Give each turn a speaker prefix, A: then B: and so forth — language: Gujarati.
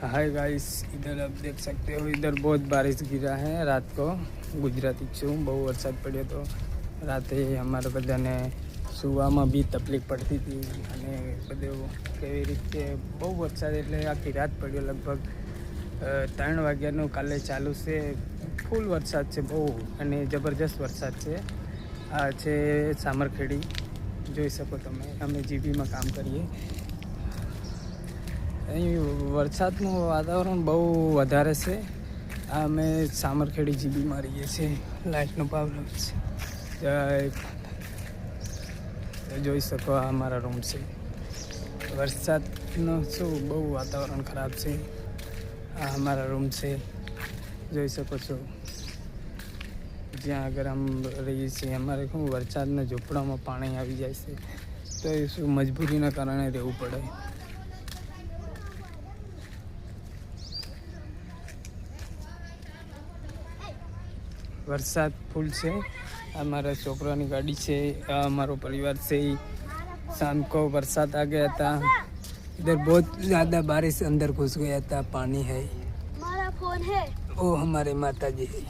A: हाय गाइस, इधर आप देख सकते हो, इधर बहुत बारिश गिरा है रात को। गुजराती छूँ, બહુ વરસાદ પડ્યો તો રાતે અમારે બધાને સુવામાં બી તકલીફ પડતી હતી અને બધું કેવી રીતે બહુ વરસાદ એટલે આખી રાત પડ્યો. લગભગ 3 વાગ્યાનું કાલે ચાલુ છે. ફૂલ વરસાદ છે બહુ અને જબરજસ્ત વરસાદ છે. આ છે સામરખેડી, જોઈ શકો તમે. અમે જીબીમાં કામ કરીએ. અહીં વરસાદનું વાતાવરણ બહુ વધારે છે. આ અમે સામરખેડી જીબીમાં રહીએ છીએ. લાઇટનો પ્રોબ્લેમ છે. જોઈ શકો, આ અમારા રૂમ છે. વરસાદનો શું બહુ વાતાવરણ ખરાબ છે. આ અમારા રૂમ છે, જોઈ શકો છો. જ્યાં આગળ આમ રહીએ છીએ, અમારે શું વરસાદના ઝૂંપડામાં પાણી આવી જાય છે, તો એ શું મજબૂરીના કારણે રહેવું પડે. વરસાદ ફૂલ છે. અમારા છોકરાની ગાડી છે, આ અમારો परिवार से ही शाम को बरसात आ गया था. इधर बहुत ज़्यादा बारिश अंदर घुस गया था. पानी है,
B: हमारा फोन है,
A: वो हमारे माता जी है.